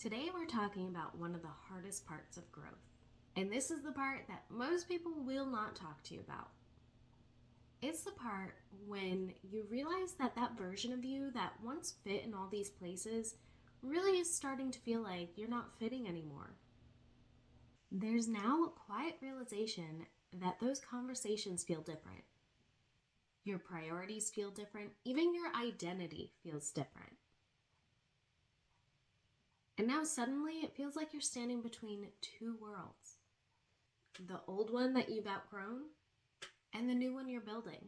Today we're talking about one of the hardest parts of growth. And this is the part that most people will not talk to you about. It's the part when you realize that that version of you that once fit in all these places really is starting to feel like you're not fitting anymore. There's now a quiet realization that those conversations feel different. Your priorities feel different. Even your identity feels different. And now suddenly it feels like you're standing between two worlds. The old one that you've outgrown and the new one you're building.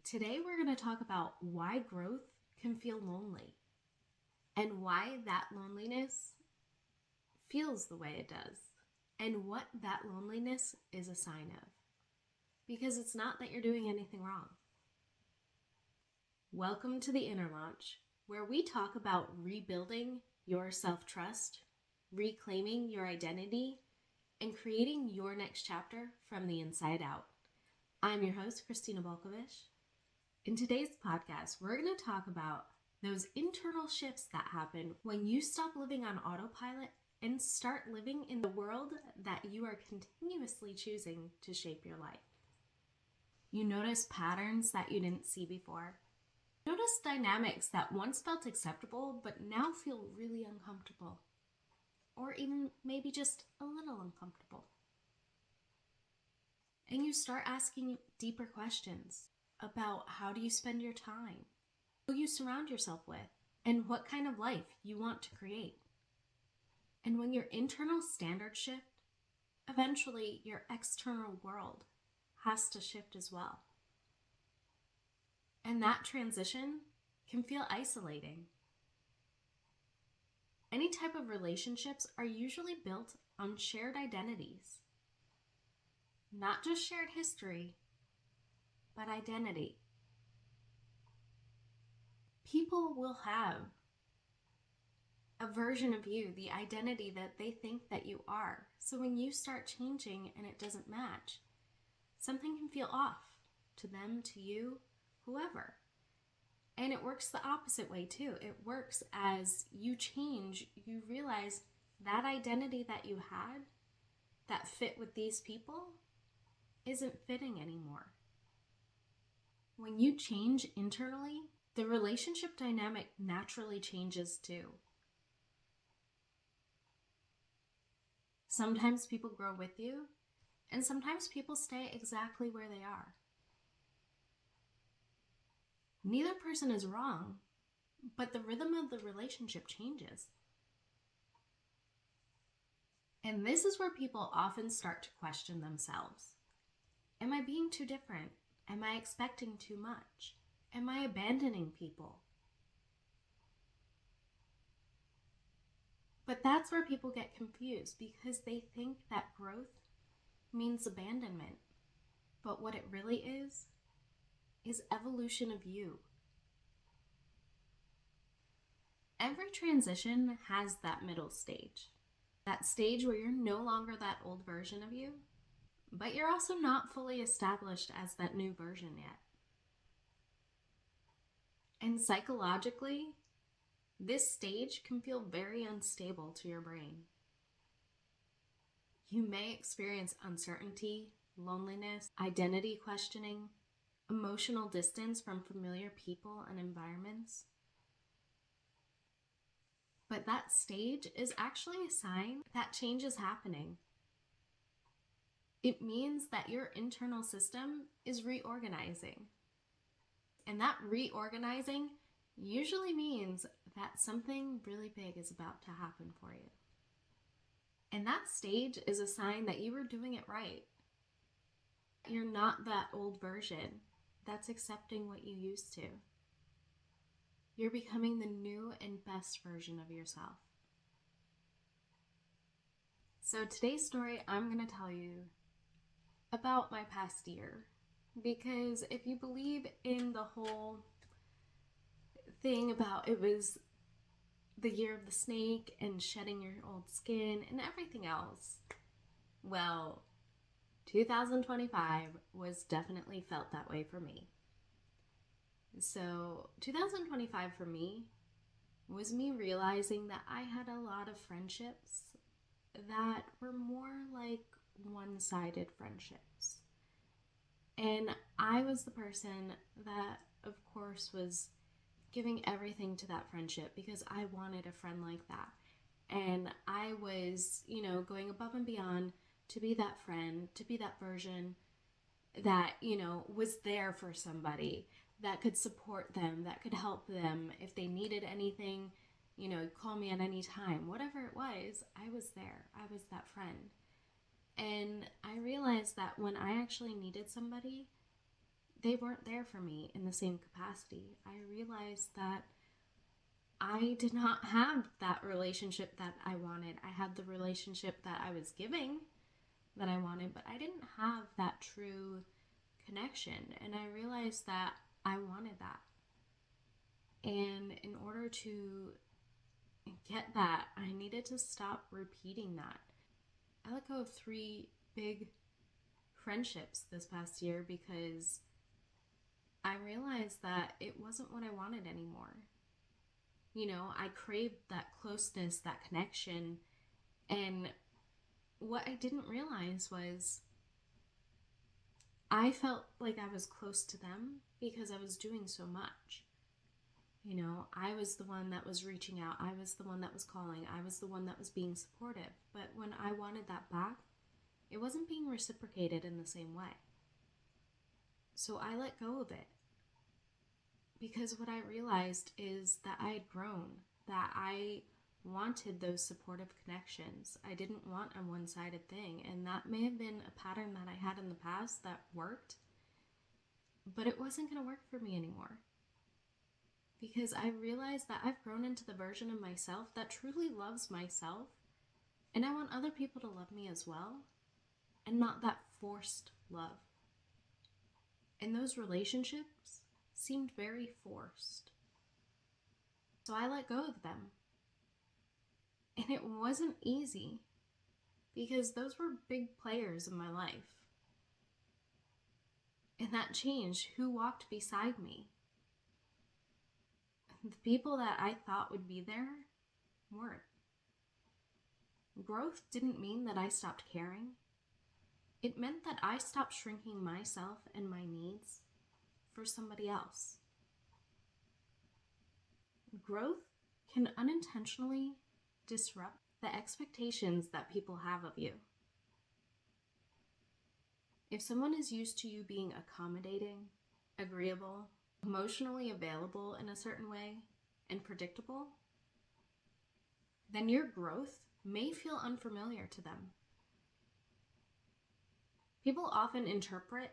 Today we're going to talk about why growth can feel lonely and why that loneliness feels the way it does and what that loneliness is a sign of. Because it's not that you're doing anything wrong. Welcome to the Inner Launch, where we talk about rebuilding your self-trust, reclaiming your identity, and creating your next chapter from the inside out. I'm your host, Christina Volkovich. In today's podcast, we're going to talk about those internal shifts that happen when you stop living on autopilot and start living in the world that you are continuously choosing to shape your life. You notice patterns that you didn't see before. Notice dynamics that once felt acceptable but now feel really uncomfortable. Or even maybe just a little uncomfortable. And you start asking deeper questions about how do you spend your time, who you surround yourself with, and what kind of life you want to create. And when your internal standards shift, eventually your external world has to shift as well. And that transition can feel isolating. Any type of relationships are usually built on shared identities. Not just shared history, but identity. People will have a version of you, the identity that they think that you are. So when you start changing and it doesn't match, something can feel off to them, to you, whoever. And it works the opposite way too. It works as you change, you realize that identity that you had that fit with these people isn't fitting anymore. When you change internally, the relationship dynamic naturally changes too. Sometimes people grow with you, and sometimes people stay exactly where they are. Neither person is wrong, but the rhythm of the relationship changes. And this is where people often start to question themselves. Am I being too different? Am I expecting too much? Am I abandoning people? But that's where people get confused because they think that growth means abandonment. But what it really is evolution of you. Every transition has that middle stage. That stage where you're no longer that old version of you, but you're also not fully established as that new version yet. And psychologically, this stage can feel very unstable to your brain. You may experience uncertainty, loneliness, identity questioning, emotional distance from familiar people and environments. But that stage is actually a sign that change is happening. It means that your internal system is reorganizing. And that reorganizing usually means that something really big is about to happen for you. And that stage is a sign that you were doing it right. You're not that old version that's accepting what you used to. You're becoming the new and best version of yourself. So today's story, I'm going to tell you about my past year. Because if you believe in the whole thing about it was the year of the snake and shedding your old skin and everything else, well, 2025 was definitely felt that way for me. So 2025 for me was me realizing that I had a lot of friendships that were more like one-sided friendships. And I was the person that, of course, was giving everything to that friendship because I wanted a friend like that. And I was, going above and beyond to be that friend, to be that version that, was there for somebody, that could support them, that could help them if they needed anything, call me at any time. Whatever it was, I was there. I was that friend. And I realized that when I actually needed somebody, they weren't there for me in the same capacity. I realized that I did not have that relationship that I wanted. I had the relationship that I was giving that I wanted, but I didn't have that true connection. And I realized that I wanted that. And in order to get that, I needed to stop repeating that. I let go of 3 big friendships this past year because I realized that it wasn't what I wanted anymore. I craved that closeness, that connection. And what I didn't realize was I felt like I was close to them because I was doing so much. I was the one that was reaching out. I was the one that was calling. I was the one that was being supportive. But when I wanted that back, it wasn't being reciprocated in the same way. So I let go of it. Because what I realized is that I had grown, that I wanted those supportive connections. I didn't want a one-sided thing, and that may have been a pattern that I had in the past that worked, but it wasn't going to work for me anymore. Because I realized that I've grown into the version of myself that truly loves myself, and I want other people to love me as well, and not that forced love. And those relationships seemed very forced. So I let go of them. And it wasn't easy because those were big players in my life. And that changed who walked beside me. The people that I thought would be there weren't. Growth didn't mean that I stopped caring. It meant that I stopped shrinking myself and my needs for somebody else. Growth can unintentionally disrupt the expectations that people have of you. If someone is used to you being accommodating, agreeable, emotionally available in a certain way, and predictable, then your growth may feel unfamiliar to them. People often interpret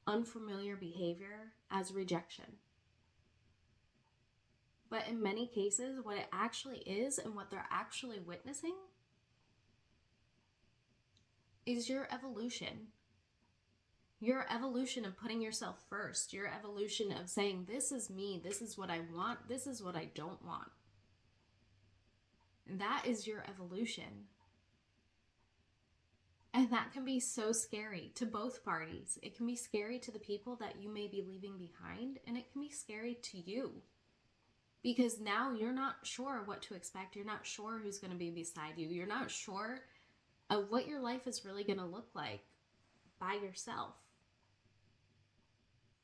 unfamiliar behavior as rejection. But in many cases, what it actually is and what they're actually witnessing is your evolution. Your evolution of putting yourself first. Your evolution of saying, this is me, this is what I want, this is what I don't want. And that is your evolution. And that can be so scary to both parties. It can be scary to the people that you may be leaving behind, and it can be scary to you. Because now you're not sure what to expect. You're not sure who's going to be beside you. You're not sure of what your life is really going to look like by yourself.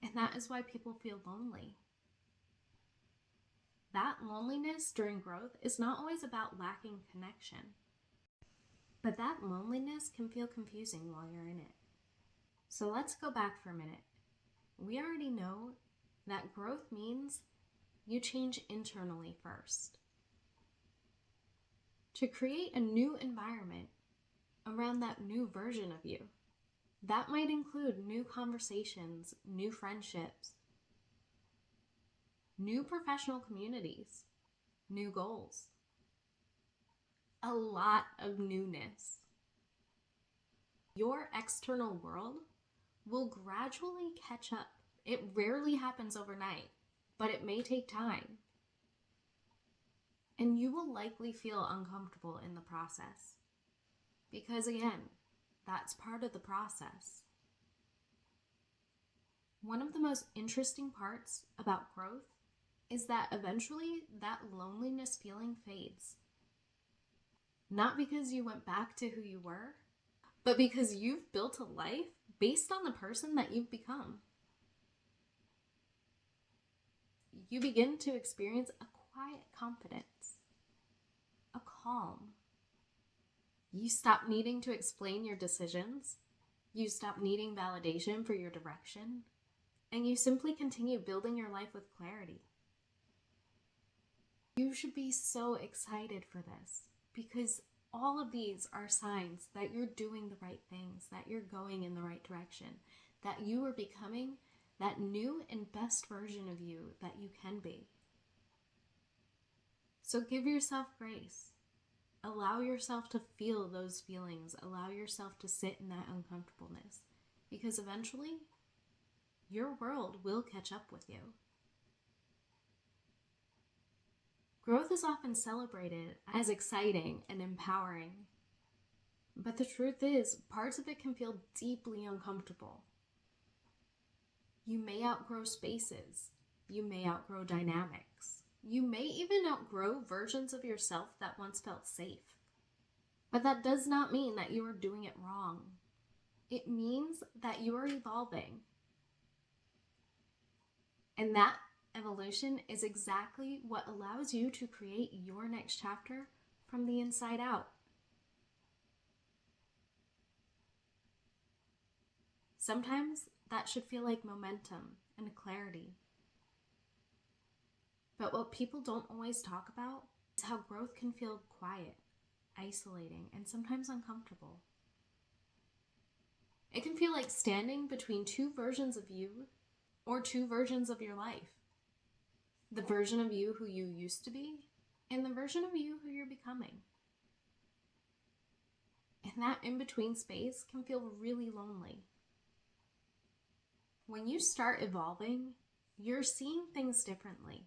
And that is why people feel lonely. That loneliness during growth is not always about lacking connection. But that loneliness can feel confusing while you're in it. So let's go back for a minute. We already know that growth means you change internally first. To create a new environment around that new version of you. That might include new conversations, new friendships, new professional communities, new goals. A lot of newness. Your external world will gradually catch up. It rarely happens overnight, but it may take time. And you will likely feel uncomfortable in the process. Because again, that's part of the process. One of the most interesting parts about growth is that eventually that loneliness feeling fades. Not because you went back to who you were, but because you've built a life based on the person that you've become. You begin to experience a quiet confidence, a calm. You stop needing to explain your decisions. You stop needing validation for your direction. And you simply continue building your life with clarity. You should be so excited for this because all of these are signs that you're doing the right things, that you're going in the right direction, that you are becoming that new and best version of you that you can be. So give yourself grace. Allow yourself to feel those feelings. Allow yourself to sit in that uncomfortableness because eventually your world will catch up with you. Growth is often celebrated as exciting and empowering. But the truth is, parts of it can feel deeply uncomfortable. You may outgrow spaces. You may outgrow dynamics. You may even outgrow versions of yourself that once felt safe. But that does not mean that you are doing it wrong. It means that you are evolving. And that evolution is exactly what allows you to create your next chapter from the inside out. Sometimes that should feel like momentum and clarity. But what people don't always talk about is how growth can feel quiet, isolating, and sometimes uncomfortable. It can feel like standing between two versions of you or two versions of your life. The version of you who you used to be and the version of you who you're becoming. And that in-between space can feel really lonely. When you start evolving, you're seeing things differently.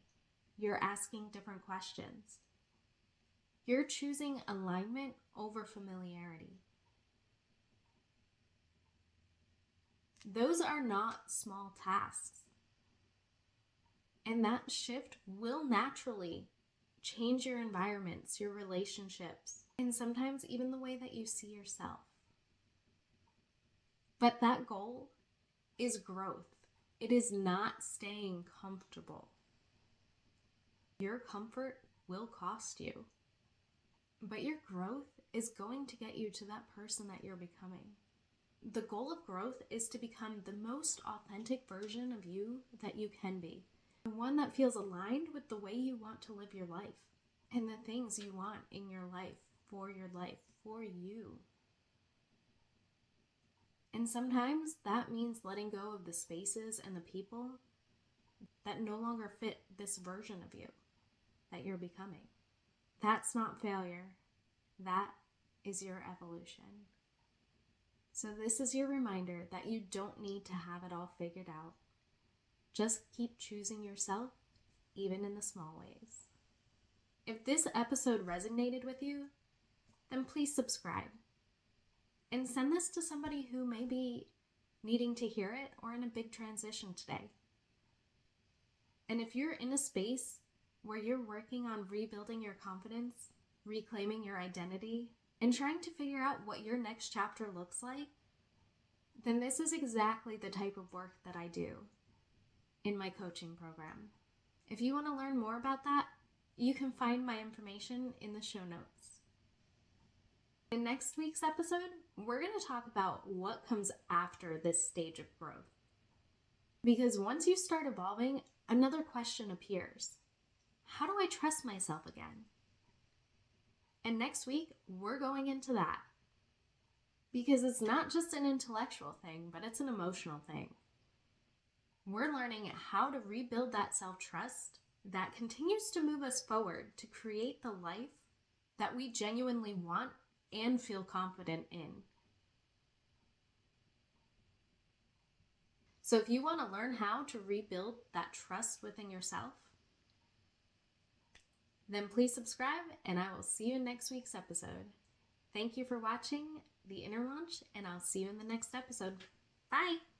You're asking different questions. You're choosing alignment over familiarity. Those are not small tasks. And that shift will naturally change your environments, your relationships, and sometimes even the way that you see yourself. But that goal is growth. It is not staying comfortable. Your comfort will cost you, but your growth is going to get you to that person that you're becoming. The goal of growth is to become the most authentic version of you that you can be, and one that feels aligned with the way you want to live your life and the things you want in your life, for you. And sometimes that means letting go of the spaces and the people that no longer fit this version of you that you're becoming. That's not failure. That is your evolution. So this is your reminder that you don't need to have it all figured out. Just keep choosing yourself, even in the small ways. If this episode resonated with you, then please subscribe. And send this to somebody who may be needing to hear it or in a big transition today. And if you're in a space where you're working on rebuilding your confidence, reclaiming your identity, and trying to figure out what your next chapter looks like, then this is exactly the type of work that I do in my coaching program. If you want to learn more about that, you can find my information in the show notes. In next week's episode, we're going to talk about what comes after this stage of growth. Because once you start evolving, another question appears. How do I trust myself again? And next week, we're going into that. Because it's not just an intellectual thing, but it's an emotional thing. We're learning how to rebuild that self-trust that continues to move us forward to create the life that we genuinely want and feel confident in. So if you want to learn how to rebuild that trust within yourself, then please subscribe and I will see you in next week's episode. Thank you for watching The Inner Launch and I'll see you in the next episode. Bye!